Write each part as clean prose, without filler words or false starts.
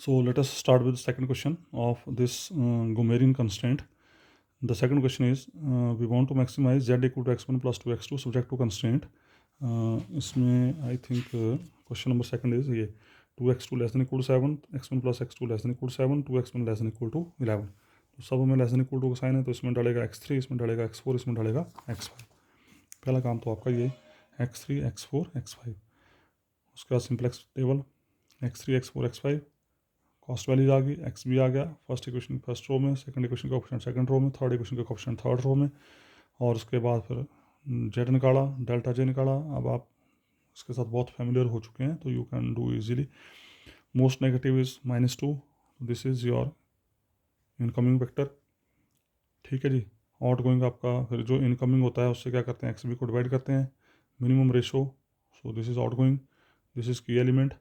So let us start with the second question of this Gomerian constraint. The second question is we want to maximize z equal to x1 plus 2x2 subject to constraint. इसमें I think question number second is ये 2x2 less than equal to 7, x1 plus x2 less than equal to 7, 2x1 less than equal to 11. तो सब में less than equal to का sign है, तो इसमें डालेगा x3, इसमें डालेगा x4, इसमें डालेगा x5. पहला काम तो आपका ये x3 x4 x5. उसके बाद simplex table x3 x4 x5, cost values आ गई, एक्स भी आ गया फर्स्ट इक्वेशन फर्स्ट रो में, सेकंड इक्वेशन का ऑप्शन सेकंड रो में, थर्ड इक्वेशन का ऑप्शन थर्ड रो में, और उसके बाद फिर जेड निकाला, डेल्टा जे निकाला. अब आप इसके साथ बहुत फैमिलियर हो चुके हैं, तो you can do easily. Most negative is -2, this is your incoming vector. ठीक है जी. आउट गोइंग आपका फिर जो इनकमिंग होता है उससे क्या करते हैं, एक्स बी को डिवाइड करते हैं, minimum ratio. So this is out going, this is की एलिमेंट.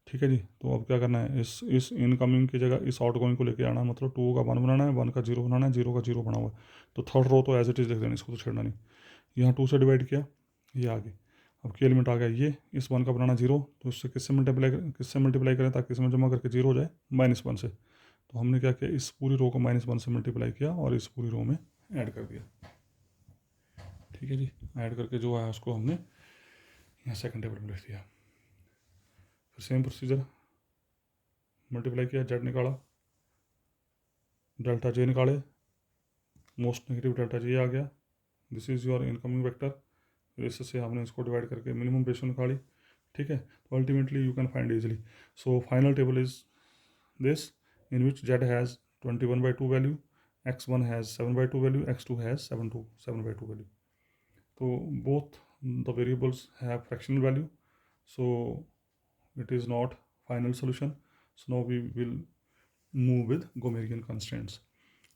ठीक है जी. तो अब क्या करना है, इस इनकमिंग की जगह इस आउट गोइंग को लेके आना, मतलब 2 का 1 बनाना है, 1 का 0 बनाना है, 0 का 0 बना हुआ है. तो थर्ड रो तो एज इट इज़ लिख देना, इसको तो छेड़ना नहीं. यहाँ 2 से डिवाइड किया, ये आ गई. अब की एलिमेंट आ गया ये, इस 1 का बनाना 0, तो इससे किससे मल्टीप्लाई करें ताकि इसमें जमा करके 0 हो जाए, -1 से. तो हमने क्या किया, इस पूरी रो को -1 से मल्टीप्लाई किया और इस पूरी रो में ऐड कर दिया. ठीक है जी. ऐड करके जो है उसको हमने यहाँ सेकंड टेबल में लिख दिया. फिर सेम प्रोसीजर, मल्टीप्लाई किया, जेड निकाला, डेल्टा जे निकाले, मोस्ट नेगेटिव डेल्टा जे आ गया, this is your incoming vector. फिर इससे हमने इसको डिवाइड करके मिनिमम रेशो निकाली. ठीक है. तो ultimately you can find easily. So final table is this, in which z has 21/2 value, x1 has 7/2 value, x2 has 7/2 value. तो both the variables have fractional value, so it is not final solution. So now we will move with Gomerian constraints.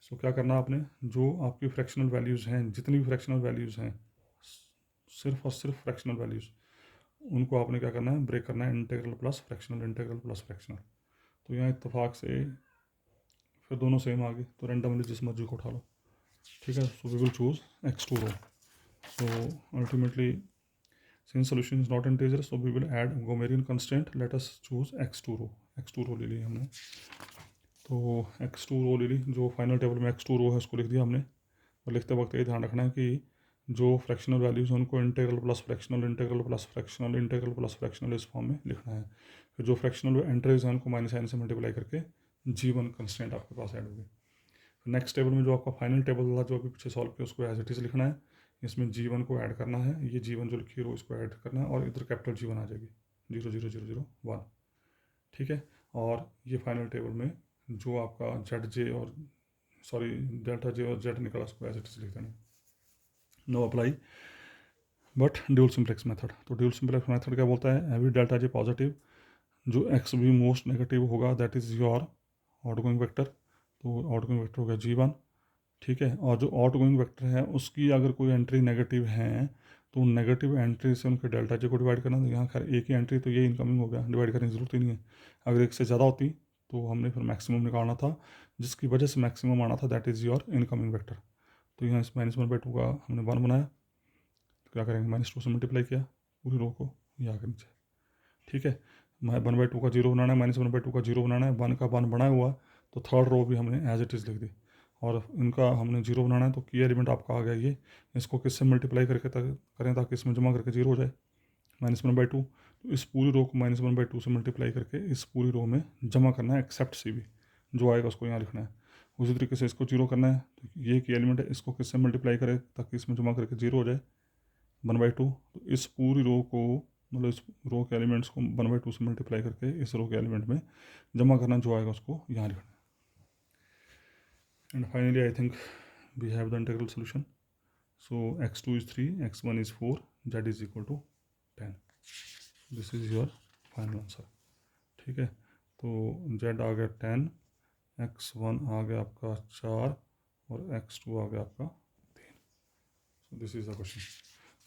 So क्या करना आपने, जो आपकी fractional values हैं, जितनी भी fractional values हैं, सिर्फ और सिर्फ फ्रैक्शनल वैल्यूज़, उनको आपने क्या करना है, ब्रेक करना है integral plus fractional, integral plus fractional. तो यहाँ इत्तेफाक से फिर दोनों सेम आ गए, तो रेंडमली जिस मर्जी को उठा लो. ठीक है. So we will choose x2 row. So ultimately since solution is not integer, so we will add Gomerian constraint. Let us choose x2 row. x2 रो ले ली हमने. तो x2 रो ले ली, जो फाइनल टेबल में x2 रो है उसको लिख दिया हमने. और लिखते वक्त ये ध्यान रखना है कि जो फ्रैक्शनल वैल्यूज हैं उनको integral plus fractional, integral plus fractional, integral plus fractional इस फॉर्म में लिखना है. फिर जो फ्रैक्शनल एंट्रीज हैं उनको -n से मल्टीप्लाई करके g1 कंस्टेंट आपके पास ऐड होगी. फिर नेक्स्ट टेबल में जो आपका फाइनल टेबल था जो अभी पीछे सॉल्व किया, उसको एज इट इज़ लिखना है. इसमें g1 को ऐड करना है, ये g1 जो लिखी है रो इसको ऐड करना है, और इधर कैपिटल G1 आ जाएगी, 0 0 0 0 1. ठीक है. और ये फाइनल टेबल में जो आपका जेड जे और सॉरी डेल्टा जे और जेड निकला उसको एज इट इज़ लिख देना. Know apply but dual simplex method. तो ड्यूल सिंप्लेक्स मेथड क्या बोलता है, एवरी डेल्टा जे पॉजिटिव, जो एक्स भी मोस्ट नेगेटिव होगा that is your outgoing vector. तो आउटगोइंग वेक्टर हो गया g1. ठीक है. और जो आउट गोइंग वेक्टर है उसकी अगर कोई एंट्री नेगेटिव है तो नेगेटिव एंट्री से उनके डेल्टा जे को डिवाइड करना. तो यहाँ खैर एक ही एंट्री, तो ये इनकमिंग हो गया, डिवाइड करने की जरूरत ही नहीं है. अगर एक से ज़्यादा होती तो हमने फिर मैक्सिमम निकालना था, जिसकी वजह से मैक्सिमम आना था, that is your incoming vector. तो यहाँ इस -1/2 का हमने 1 बनाया, तो क्या करेंगे, -2 से मल्टीप्लाई किया पूरी रो को, ये आगे नीचे. ठीक है. 1/2 का 0 बनाना है, -1/2 का 0 बनाना है, 1 का 1 बनाया हुआ, तो थर्ड रो भी हमने एज इट इज़ लिख दी. और इनका हमने 0 बनाना है, तो की एलिमेंट आपका आ गया ये. इसको किससे मल्टीप्लाई करके करें ताकि इसमें जमा करके 0 हो जाए, -1/2. तो इस पूरी रो को -1/2 से मल्टीप्लाई करके इस पूरी रो में जमा करना है, एक्सेप्ट सी भी जो आएगा उसको यहाँ लिखना है. उसी तरीके से इसको 0 करना है, तो ये की एलिमेंट है, इसको किससे मल्टीप्लाई करें ताकि इसमें जमा करके 0 हो जाए, 1/2. तो इस पूरी रो को, मतलब इस रो के एलिमेंट्स को 1/2 से मल्टीप्लाई करके इस रो के एलिमेंट में जमा करना, जो आएगा उसको यहाँ लिखना. And finally, I think we have the integral solution. So x2 is 3, x1 is 4, z is equal to 10. This is your final answer. ठीक है. तो z आ गया 10, x1 आ गया आपका 4 और x2 आ गया आपका 3. So this is the question.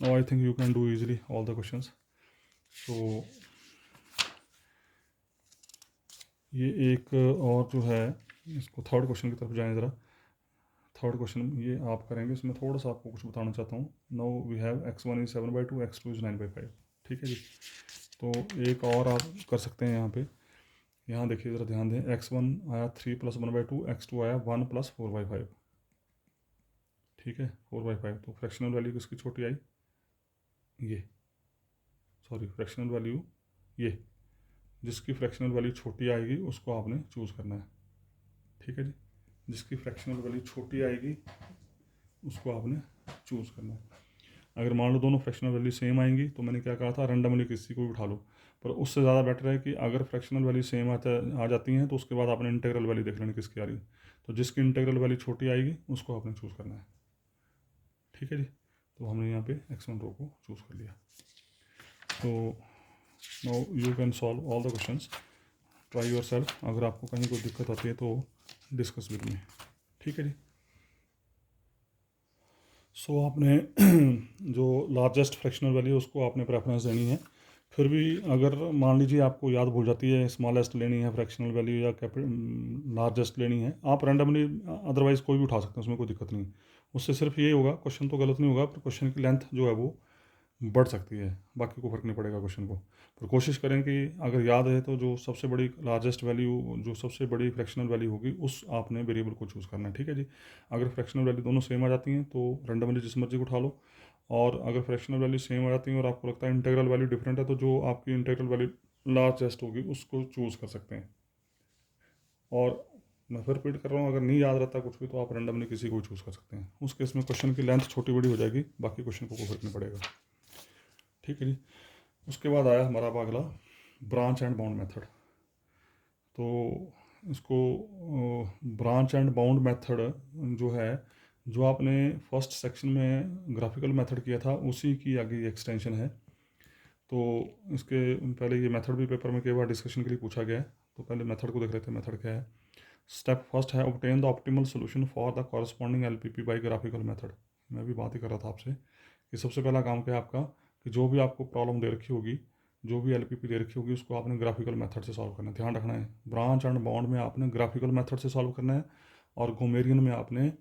Now I think you can do easily all the questions. So ये एक और जो है, इसको थर्ड क्वेश्चन की तरफ जाएं ज़रा. थर्ड क्वेश्चन ये आप करेंगे, इसमें थोड़ा सा आपको कुछ बताना चाहता हूँ. Now we have x1 is 7/2, x2 is 9/5. ठीक है जी. तो एक और आप कर सकते हैं यहाँ पे, यहाँ देखिए ज़रा ध्यान दें, x1 आया 3 + 1/2, x2 आया 1 + 4/5, ठीक है 4/5। तो फ्रैक्शनल वैल्यू किसकी छोटी आई, ये सॉरी फ्रैक्शनल वैल्यू ये, जिसकी फ्रैक्शनल वैल्यू छोटी आएगी उसको आपने चूज़ करना है, ठीक है जी। जिसकी फ्रैक्शनल वैल्यू छोटी आएगी उसको आपने चूज़ करना है। अगर मान लो दोनों फ्रैक्शनल वैल्यू सेम आएंगी तो मैंने क्या कहा था, रैंडमली किसी को भी उठा लो, पर उससे ज़्यादा बेटर है कि अगर फ्रैक्शनल वैल्यू सेम आ जाती हैं तो उसके बाद आपने इंटीग्रल वैल्यू देख लेनी किसकी आ रही है। तो जिसकी इंटीग्रल वैल्यू छोटी आएगी उसको आपने चूज़ करना है, ठीक है जी। तो हमने यहाँ पे x1 रो को चूज़ कर लिया। तो now you can solve all the questions, try your self. अगर आपको कहीं कोई दिक्कत आती है तो डिस्कस विद मी, ठीक है जी। सो आपने जो लार्जेस्ट फ्रैक्शनल वैल्यू उसको आपने प्रेफरेंस देनी है। फिर भी अगर मान लीजिए आपको याद भूल जाती है, स्मॉलेस्ट लेनी है फ्रैक्शनल वैल्यू या लार्जेस्ट लेनी है, आप रैंडमली अदरवाइज़ कोई भी उठा सकते हैं, उसमें कोई दिक्कत नहीं। उससे सिर्फ ये होगा, क्वेश्चन तो गलत नहीं होगा पर क्वेश्चन की लेंथ जो है वो बढ़ सकती है, बाकी को फ़र्क नहीं पड़ेगा क्वेश्चन को। पर कोशिश करें कि अगर याद है तो जो सबसे बड़ी लार्जेस्ट वैल्यू, जो सबसे बड़ी फ्रैक्शनल वैल्यू होगी उस आपने वेरिएबल को चूज़ करना है, ठीक है जी। अगर फ्रैक्शनल वैल्यू दोनों सेम आ जाती हैं तो रैंडमली जिस मर्जी को उठा लो, और अगर फ्रैक्शनल वैल्यू सेम आ जाती हैं और आपको लगता है इंटीग्रल वैल्यू डिफरेंट है तो जो आपकी इंटीग्रल वैल्यू लार्जेस्ट होगी उसको चूज़ कर सकते हैं। और मैं फिर रिपीट कर रहा हूँ, अगर नहीं याद रहता कुछ भी तो आप रैंडमली किसी को भी चूज़ कर सकते हैं। उस केस में क्वेश्चन की लेंथ छोटी बड़ी हो जाएगी, बाकी क्वेश्चन को कोई फर्क नहीं पड़ेगा, ठीक है जी। उसके बाद आया हमारा अगला ब्रांच एंड बाउंड मेथड। तो इसको ब्रांच एंड बाउंड मेथड जो है, जो आपने फर्स्ट सेक्शन में ग्राफिकल मेथड किया था उसी की आगे एक्सटेंशन है। तो इसके पहले ये मेथड भी पेपर में कई बार डिस्कशन के लिए पूछा गया है, तो पहले मेथड को देख लेते हैं। मेथड क्या है? स्टेप फर्स्ट है obtain the optimal solution for the corresponding LPP by graphical method. मैं भी बात ही कर रहा था आपसे कि सबसे पहला काम क्या है आपका, कि जो भी आपको प्रॉब्लम दे रखी होगी, जो भी एलपीपी दे रखी होगी उसको आपने ग्राफिकल मेथड से सॉल्व करना है। ध्यान रखना है, ब्रांच एंड बाउंड में आपने ग्राफिकल मेथड से सॉल्व करना है, और गोमेरियन में आपने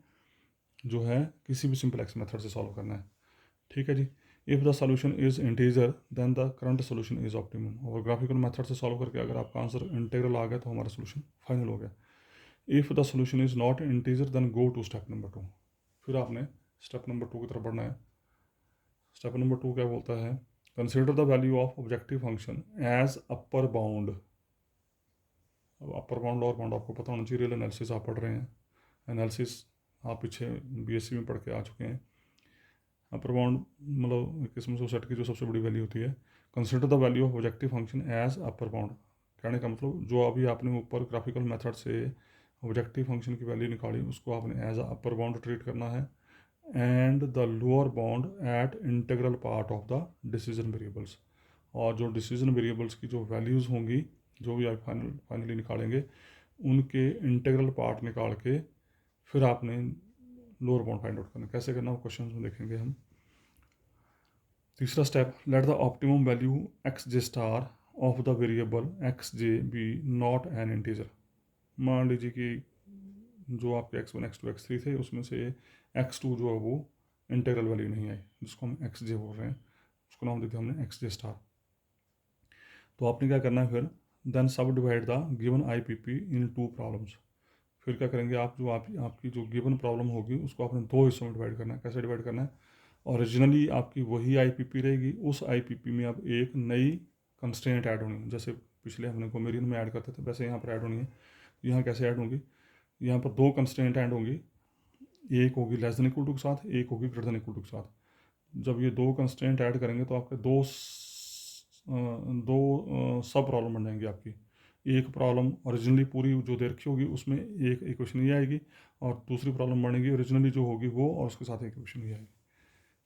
जो है किसी भी सिंपलेक्स मेथड से सॉल्व करना है, ठीक है जी। If the solution is integer then the current solution is optimum. और ग्राफिकल मेथड से सॉल्व करके अगर आपका आंसर इंटीग्रल आ गया तो हमारा सोल्यूशन फाइनल हो गया। If the solution is not integer then go to step number 2। फिर आपने स्टेप नंबर 2 की तरफ बढ़ना है। स्टेप नंबर 2 क्या बोलता है? Consider the value of objective function as upper bound. अब अपर बाउंड लोअर बाउंड आपको पता होना चाहिए, रियल एनालिसिस आप पढ़ रहे हैं, एनालिसिस आप पीछे बीएससी में पढ़ के आ चुके हैं। अपर बाउंड मतलब एक किस्म से सेट की जो सबसे बड़ी वैल्यू होती है। Consider the value of objective function as upper bound, कहने का मतलब जो अभी आपने ऊपर ग्राफिकल मेथड से ऑब्जेक्टिव फंक्शन की वैल्यू निकाली उसको आपने एज अपर बाउंड ट्रीट करना है, and the lower bound at integral part of the decision variables. और जो डिसीजन वेरिएबल्स की जो वैल्यूज़ होंगी, जो भी आप फाइनली निकालेंगे, उनके इंटीग्रल पार्ट निकाल के फिर आपने लोअर बाउंड फाइंड आउट करना। कैसे करना वो क्वेश्चन में देखेंगे हम। तीसरा step, let the optimum value x j star of the variable x j be not an integer. मान लीजिए कि जो आपके x1 x2 x3 थे उसमें से x2 जो है वो इंटीग्रल वैल्यू नहीं आई, जिसको हम एक्स जे बोल रहे हैं, उसको नाम देते हैं हमने एक्स जे स्टार। तो आपने क्या करना है फिर, देन सब divide the given I P P in 2 problems. फिर क्या करेंगे आप, जो आपकी जो गिवन प्रॉब्लम होगी उसको आपने 2 हिस्सों में डिवाइड करना है। कैसे डिवाइड करना है? ओरिजिनली आपकी वही आईपीपी रहेगी, उस आईपीपी में अब एक नई कंस्ट्रेंट ऐड होनी है। जैसे पिछले हमने गोमेरियन में ऐड करते थे वैसे यहाँ पर ऐड होनी है। यहाँ कैसे ऐड होंगी? यहाँ पर 2 कंस्ट्रेंट ऐड होंगी, एक होगी लेस देन इक्वल टू के साथ, एक होगी ग्रेटर देन इक्वल टू के साथ। जब ये 2 कंस्ट्रेंट ऐड करेंगे तो आपके दो सब प्रॉब्लम बन जाएंगी आपकी। एक प्रॉब्लम ओरिजिनली पूरी जो दे रखी होगी उसमें एक इक्वेशन ये आएगी, और दूसरी प्रॉब्लम बनेगी ओरिजिनली जो होगी वो और उसके साथ एक इक्वेशन ये आएगी,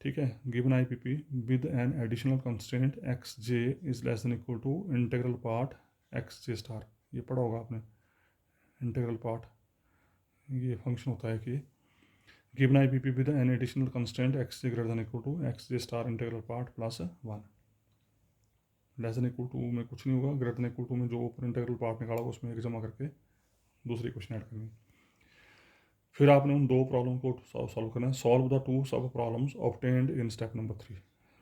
ठीक है। Given I P P with an additional constant x j is less than equal to integral part x j star. ये पढ़ा होगा आपने, इंटीग्रल पार्ट ये फंक्शन होता है कि given I P P with an additional constant x j greater than equal to x j star integral part plus 1। Less than equal to में कुछ नहीं होगा, ग्रेटर देन इक्वल टू में जो ऊपर इंटीग्रल पार्ट निकाला होगा उसमें एक जमा करके दूसरी क्वेश्चन ऐड करनी। फिर आपने उन 2 प्रॉब्लम को सॉल्व करना है। सॉल्व द 2 सब problems obtained in step number 3।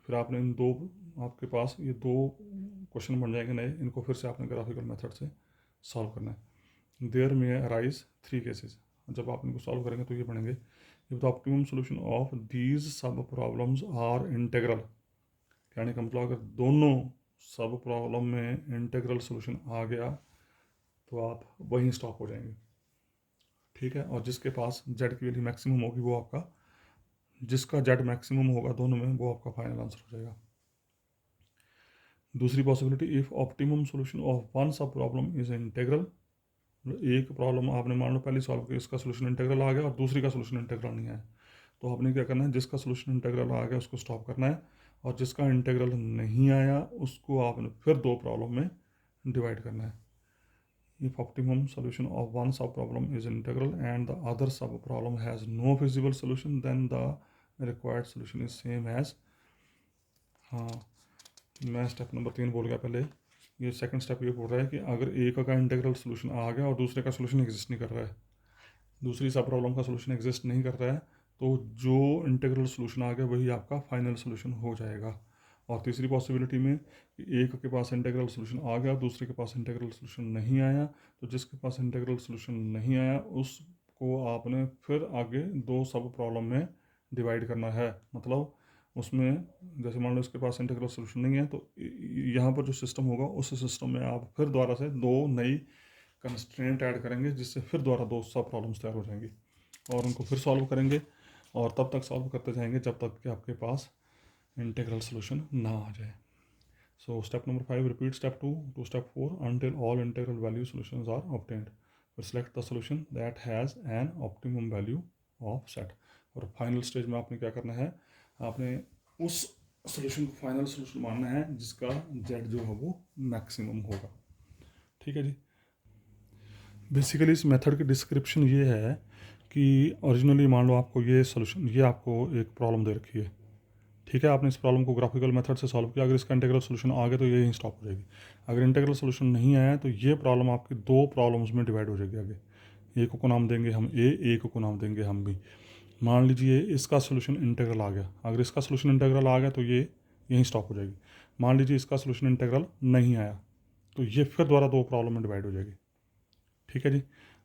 फिर आपने इन 2, आपके पास ये 2 क्वेश्चन बन जाएंगे नए, इनको फिर से आपने ग्राफिकल मेथड से सॉल्व करना है। देयर में अराइज 3 केसेस, जब आप इनको सॉल्व करेंगे तो ये बनेंगे, if the optimum solution of these sub problems are integral, कहने का मतलब अगर दोनों सब प्रॉब्लम में इंटेग्रल सोल्यूशन आ गया तो आप वहीं स्टॉप हो जाएंगे, ठीक है। और जिसके पास जेड की वैल्यू मैक्सिमम होगी वो आपका, जिसका जेड मैक्सिमम होगा दोनों में, वो आपका फाइनल आंसर हो जाएगा। दूसरी possibility, if optimum solution of one सब प्रॉब्लम इज इंटेग्रल, एक प्रॉब्लम आपने मान लो पहले सॉल्व किया, इसका सोल्यूशन इंटेग्रल आ गया और दूसरी का सोल्यूशन इंटेग्रल नहीं आया, तो आपने क्या करना है, जिसका सोल्यूशन इंटेग्रल आ गया उसको स्टॉप करना है, और जिसका इंटेग्रल नहीं आया उसको आपने फिर 2 प्रॉब्लम में डिवाइड करना है। If optimum solution of one sub-problem is integral and the other sub-problem has no feasible solution, then the required solution is same as, हाँ मैं स्टेप नंबर 3 बोल गया पहले, ये सेकंड स्टेप ये बोल रहा है कि अगर एक का इंटेग्रल सोल्यूशन आ गया और दूसरे का सोल्यूशन एग्जिस्ट नहीं कर रहा है, दूसरी सब प्रॉब्लम का सोल्यूशन एग्जिस्ट नहीं कर रहा है, तो जो इंटेग्रल सोल्यूशन आ गया वही आपका फाइनल सोल्यूशन हो जाएगा। और तीसरी पॉसिबिलिटी में एक के पास इंटेग्रल सोल्यूशन आ गया, दूसरे के पास इंटेग्रल सोल्यूशन नहीं आया, तो जिसके पास इंटेग्रल सोल्यूशन नहीं आया उसको आपने फिर आगे 2 सब प्रॉब्लम में डिवाइड करना है। मतलब उसमें जैसे मान लो इसके पास इंटेग्रल सोल्यूशन नहीं है, तो यहाँ पर जो सिस्टम होगा उस सिस्टम में आप फिर दोबारा से 2 नई कंस्ट्रेंट ऐड करेंगे, जिससे फिर दोबारा 2 सब प्रॉब्लम्स तैयार हो जाएंगी और उनको फिर सॉल्व करेंगे, और तब तक सॉल्व करते जाएंगे जब तक कि आपके पास इंटेग्रल सोल्यूशन ना आ जाए। So step number 5, repeat step 2 to step 4 until all integral value solutions are obtained. Select the solution that has an optimum value of set. और फाइनल स्टेज में आपने क्या करना है, आपने उस सोल्यूशन को फाइनल सोल्यूशन मानना है जिसका जेड जो है वो मैक्सिमम होगा, ठीक है जी। बेसिकली इस मेथड की डिस्क्रिप्शन ये है कि ओरिजिनली मान लो आपको ये सोल्यूशन, ये आपको एक प्रॉब्लम दे रखी है, ठीक है, आपने इस प्रॉब्लम को ग्राफिकल मेथड से सॉल्व किया, अगर इसका इंटीग्रल सोल्यूशन आ गया तो ये यहीं स्टॉप हो जाएगी। अगर इंटीग्रल सोल्यूशन नहीं आया तो ये प्रॉब्लम आपकी 2 प्रॉब्लम्स में डिवाइड हो जाएगी आगे, एक को नाम देंगे हम ए, एक को नाम देंगे हम बी। मान लीजिए इसका सोल्यूशन इंटीग्रल आ गया, अगर इसका सोल्यूशन इंटीग्रल आ गया तो ये यहीं स्टॉप हो जाएगी। मान लीजिए इसका सोल्यूशन इंटीग्रल नहीं आया तो ये फिर दोबारा 2 प्रॉब्लम में डिवाइड हो जाएगी, ठीक है जी।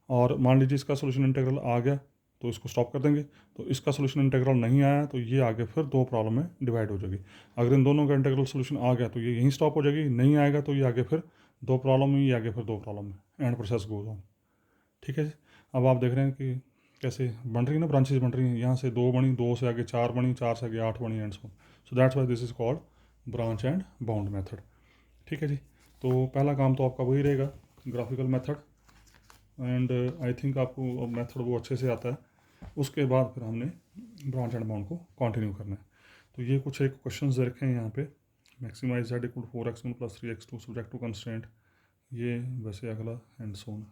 और मान लीजिए इसका सोल्यूशन इंटीग्रल आ गया तो इसको स्टॉप कर देंगे, तो इसका सोल्यूशन इंटीग्रल नहीं आया तो ये आगे फिर 2 प्रॉब्लम में डिवाइड हो जाएगी। अगर इन दोनों का इंटीग्रल सोल्यूशन आ गया तो ये यहीं स्टॉप हो जाएगी, नहीं आएगा तो ये आगे फिर 2 प्रॉब्लम में, ये आगे फिर 2 प्रॉब्लम में, एंड प्रोसेस गोज ऑन, ठीक है जी। अब आप देख रहे हैं कि कैसे बन रही है ना, ब्रांचेज बन रही हैं, यहाँ से 2 बनी, 2 से आगे 4 बनी, 4 से आगे 8 बनी, and so that's why this is called branch and bound method, ठीक है जी। तो पहला काम तो आपका वही रहेगा, graphical method, and I think आपको मेथड वो अच्छे से आता है। उसके बाद फिर हमने ब्रांच एंड बाउंड को कंटिन्यू करना है। तो ये कुछ एक क्वेश्चन दे रखे हैं यहाँ पे, maximize z equal 4x1 + 3x2 subject to constraint, ये वैसे अगला एंड सोन,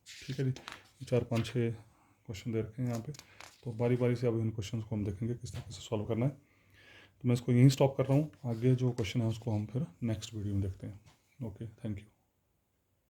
ठीक है जी। 4 5 6 क्वेश्चन दे रखे हैं यहाँ पे, तो बारी बारी से अब इन क्वेश्चन को हम देखेंगे किस तरह से सॉल्व करना है। तो मैं इसको यहीं स्टॉप कर रहा हूँ, आगे जो क्वेश्चन है उसको हम फिर नेक्स्ट वीडियो में देखते हैं। Okay, thank you.